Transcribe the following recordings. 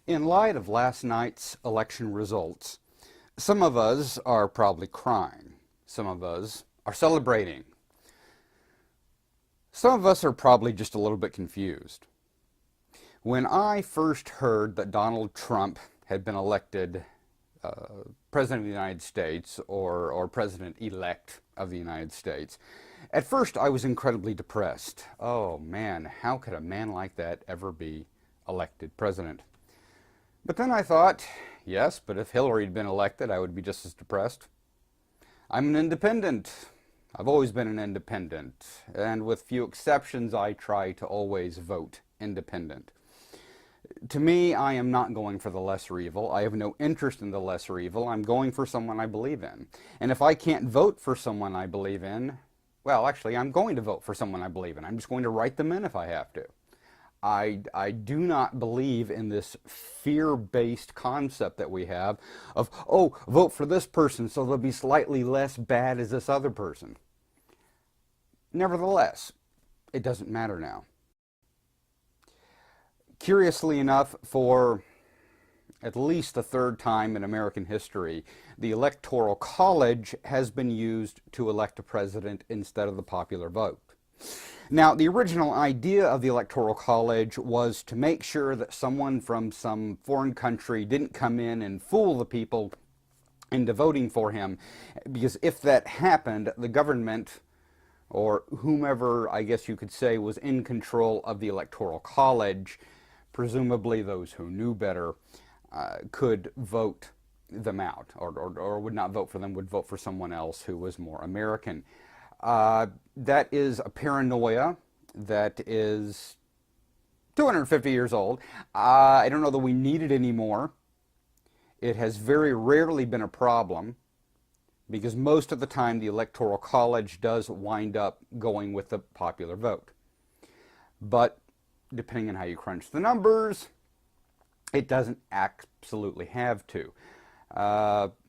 In light of last night's election results, some of us are probably crying. Some of us are celebrating. Some of us are probably just a little bit confused. When I first heard that Donald Trump had been elected President of the United States or President-elect of the United States, at first I was incredibly depressed. Oh man, how could a man like that ever be elected president? But then I thought, yes, but if Hillary had been elected, I would be just as depressed. I'm an independent. I've always been an independent, and with few exceptions, I try to always vote independent. To me, I am not going for the lesser evil. I have no interest in the lesser evil. I'm going for someone I believe in. And if I can't vote for someone I believe in, well, actually, I'm going to vote for someone I believe in. I'm just going to write them in if I have to. I do not believe in this fear-based concept that we have of, oh, vote for this person so they'll be slightly less bad as this other person. Nevertheless, it doesn't matter now. Curiously enough, for at least the third time in American history, the Electoral College has been used to elect a president instead of the popular vote. Now, the original idea of the Electoral College was to make sure that someone from some foreign country didn't come in and fool the people into voting for him, because if that happened, the government, or whomever I guess you could say was in control of the Electoral College, presumably those who knew better, could vote them out, or would not vote for them, would vote for someone else who was more American. That is a paranoia that is 250 years old. I don't know that we need it anymore. It has very rarely been a problem because most of the time the Electoral College does wind up going with the popular vote. But depending on how you crunch the numbers, it doesn't absolutely have to.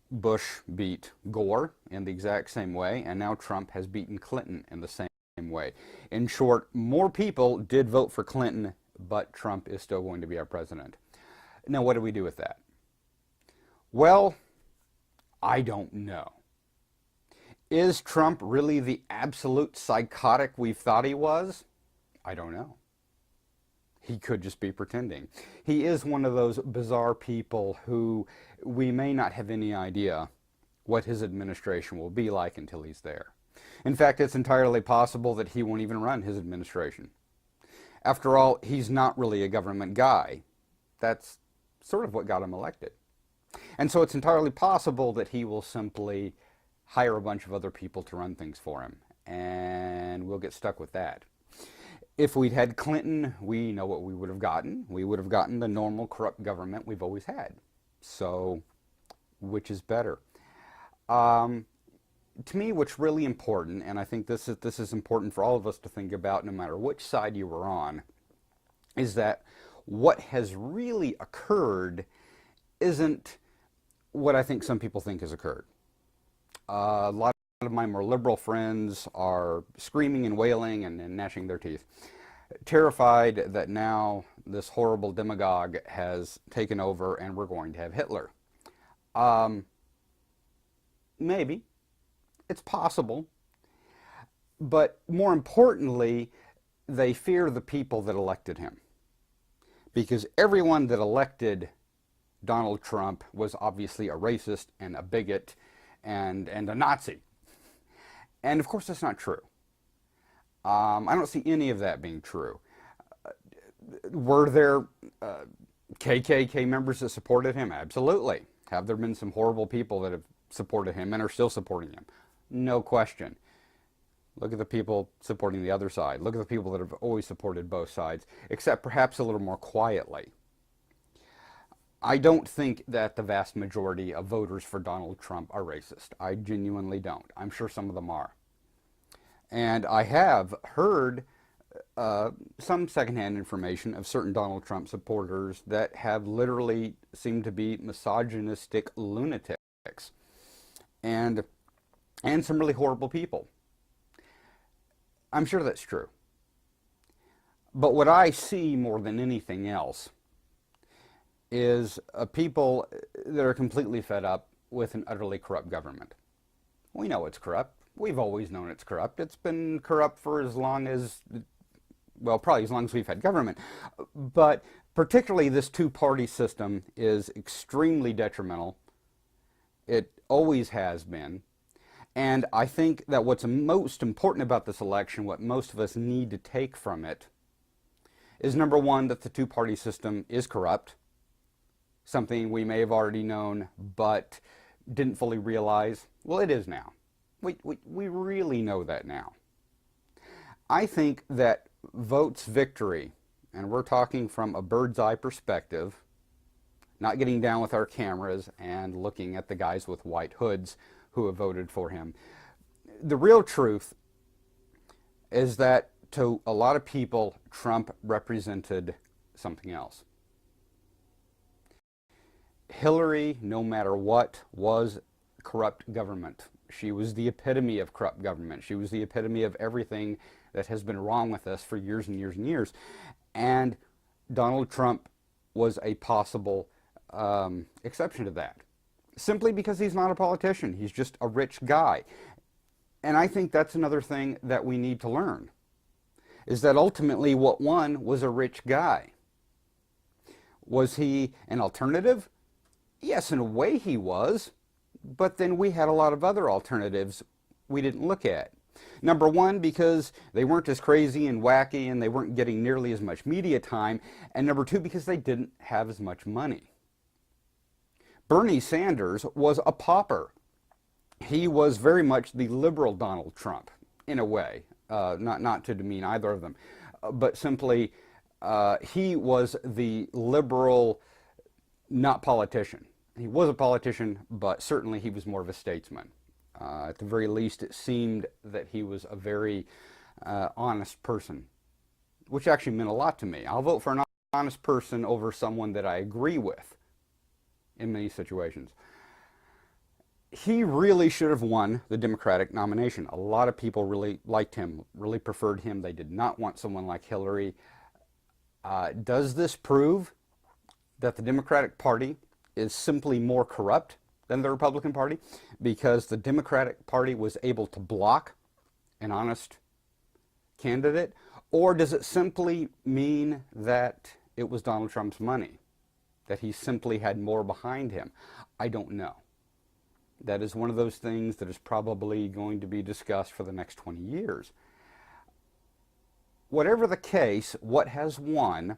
Bush beat Gore in the exact same way, and now Trump has beaten Clinton in the same way. In short, more people did vote for Clinton, but Trump is still going to be our president. Now, what do we do with that? Well, I don't know. Is Trump really the absolute psychotic we thought he was? I don't know. He could just be pretending. He is one of those bizarre people who we may not have any idea what his administration will be like until he's there. In fact, it's entirely possible that he won't even run his administration. After all, he's not really a government guy. That's sort of what got him elected. And so it's entirely possible that he will simply hire a bunch of other people to run things for him, and we'll get stuck with that. If we'd had Clinton, we know what we would have gotten. We would have gotten the normal corrupt government we've always had. So, which is better? To me, what's really important, and I think this is important for all of us to think about no matter which side you were on, is that what has really occurred isn't what I think some people think has occurred. A lot of my more liberal friends are screaming and wailing and gnashing their teeth, terrified that now this horrible demagogue has taken over and we're going to have Hitler. Maybe. It's possible. But more importantly, they fear the people that elected him. Because everyone that elected Donald Trump was obviously a racist and a bigot and a Nazi. And of course that's not true. I don't see any of that being true. Were there KKK members that supported him? Absolutely. Have there been some horrible people that have supported him and are still supporting him? No question. Look at the people supporting the other side. Look at the people that have always supported both sides, except perhaps a little more quietly. I don't think that the vast majority of voters for Donald Trump are racist. I genuinely don't. I'm sure some of them are. And I have heard some secondhand information of certain Donald Trump supporters that have literally seemed to be misogynistic lunatics and some really horrible people. I'm sure that's true. But what I see more than anything else is people that are completely fed up with an utterly corrupt government. We know it's corrupt. We've always known it's corrupt. It's been corrupt for as long as, well, probably as long as we've had government. But particularly this two-party system is extremely detrimental. It always has been. And I think that what's most important about this election, what most of us need to take from it, is number one, that the two-party system is corrupt, something we may have already known but didn't fully realize. Well, it is now. We really know that now. I think that Vote's victory, and we're talking from a bird's eye perspective, not getting down with our cameras and looking at the guys with white hoods who have voted for him. The real truth is that to a lot of people, Trump represented something else. Hillary, no matter what, was corrupt government. She was the epitome of corrupt government. She was the epitome of everything that has been wrong with us for years and years and years. And Donald Trump was a possible exception to that, simply because he's not a politician. He's just a rich guy. And I think that's another thing that we need to learn, is that ultimately what won was a rich guy. Was he an alternative? Yes, in a way he was, but then we had a lot of other alternatives we didn't look at. Number one, because they weren't as crazy and wacky and they weren't getting nearly as much media time, and number two, because they didn't have as much money. Bernie Sanders was a pauper. He was very much the liberal Donald Trump, in a way, not to demean either of them, but simply he was the liberal, not politician. He was a politician, but certainly he was more of a statesman. At the very least, it seemed that he was a very honest person, which actually meant a lot to me. I'll vote for an honest person over someone that I agree with in many situations. He really should have won the Democratic nomination. A lot of people really liked him, really preferred him. They did not want someone like Hillary. Does this prove that the Democratic Party is simply more corrupt than the Republican Party because the Democratic Party was able to block an honest candidate? Or does it simply mean that it was Donald Trump's money, that he simply had more behind him? I don't know. That is one of those things that is probably going to be discussed for the next 20 years. Whatever the case, what has won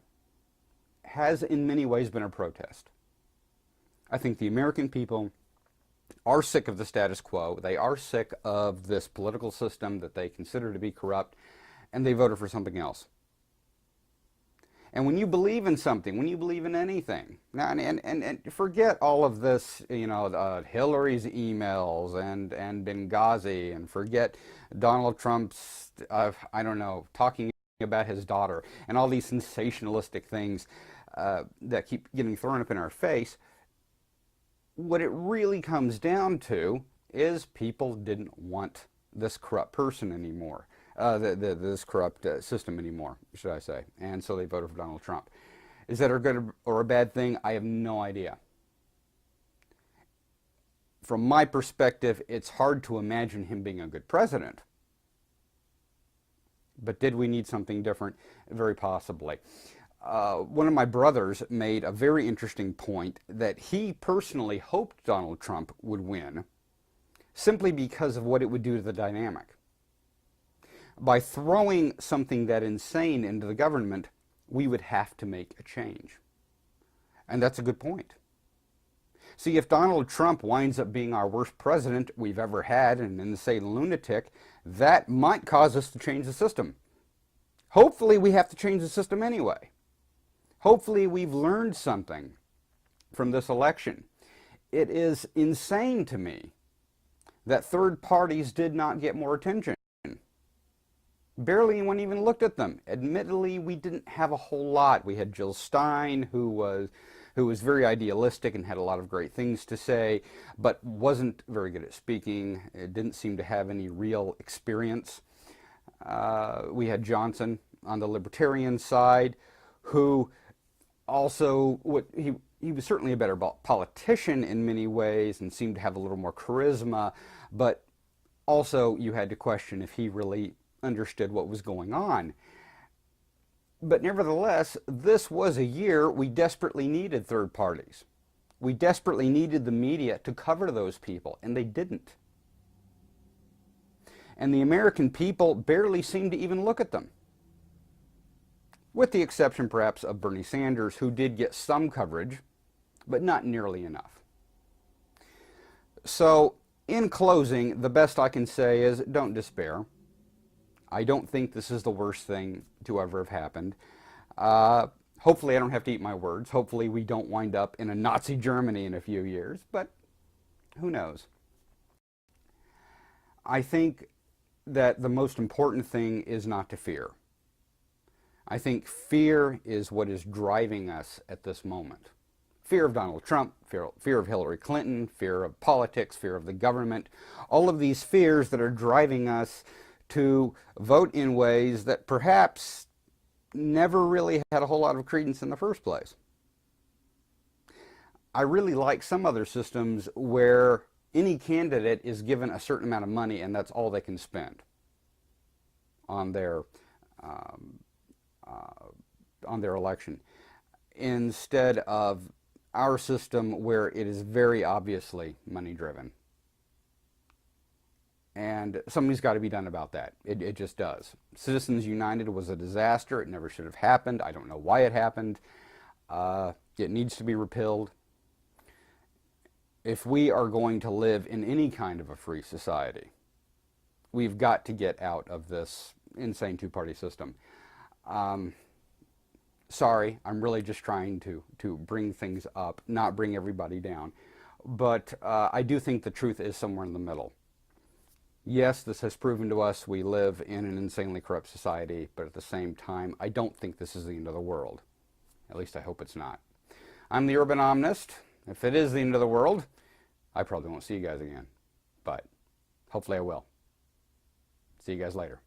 has in many ways been a protest. I think the American people are sick of the status quo. They are sick of this political system that they consider to be corrupt, and they voted for something else. And when you believe in something, when you believe in anything, now, and forget all of this, you know, Hillary's emails and Benghazi, and forget Donald Trump's, I don't know, talking about his daughter, and all these sensationalistic things that keep getting thrown up in our face. What it really comes down to is people didn't want this corrupt person anymore. This corrupt system anymore, should I say. And so they voted for Donald Trump. Is that a good or a bad thing? I have no idea. From my perspective, it's hard to imagine him being a good president. But did we need something different? Very possibly. One of my brothers made a very interesting point that he personally hoped Donald Trump would win simply because of what it would do to the dynamic. By throwing something that insane into the government, we would have to make a change. And that's a good point. See, if Donald Trump winds up being our worst president we've ever had, and an insane lunatic, that might cause us to change the system. Hopefully we have to change the system anyway. Hopefully we've learned something from this election. It is insane to me that third parties did not get more attention. Barely anyone even looked at them. Admittedly, we didn't have a whole lot. We had Jill Stein, who was very idealistic and had a lot of great things to say, but wasn't very good at speaking. It didn't seem to have any real experience. We had Johnson on the libertarian side, who also he was certainly a better politician in many ways and seemed to have a little more charisma, but also you had to question if he really understood what was going on. But nevertheless, this was a year we desperately needed third parties. We desperately needed the media to cover those people, and they didn't. And the American people barely seemed to even look at them. With the exception, perhaps, of Bernie Sanders, who did get some coverage, but not nearly enough. So, in closing, the best I can say is don't despair. I don't think this is the worst thing to ever have happened. Hopefully I don't have to eat my words. Hopefully we don't wind up in a Nazi Germany in a few years, but who knows? I think that the most important thing is not to fear. I think fear is what is driving us at this moment. Fear of Donald Trump, fear of Hillary Clinton, fear of politics, fear of the government, all of these fears that are driving us to vote in ways that perhaps never really had a whole lot of credence in the first place. I really like some other systems where any candidate is given a certain amount of money and that's all they can spend on their election, instead of our system where it is very obviously money driven. And something's got to be done about that. It just does. Citizens United was a disaster. It never should have happened. I don't know why it happened. It needs to be repealed. If we are going to live in any kind of a free society, we've got to get out of this insane two-party system. Sorry, I'm really just trying to bring things up, not bring everybody down. But I do think the truth is somewhere in the middle. Yes, this has proven to us we live in an insanely corrupt society, but at the same time, I don't think this is the end of the world. At least I hope it's not. I'm the Urban Omnist. If it is the end of the world, I probably won't see you guys again, but hopefully I will. See you guys later.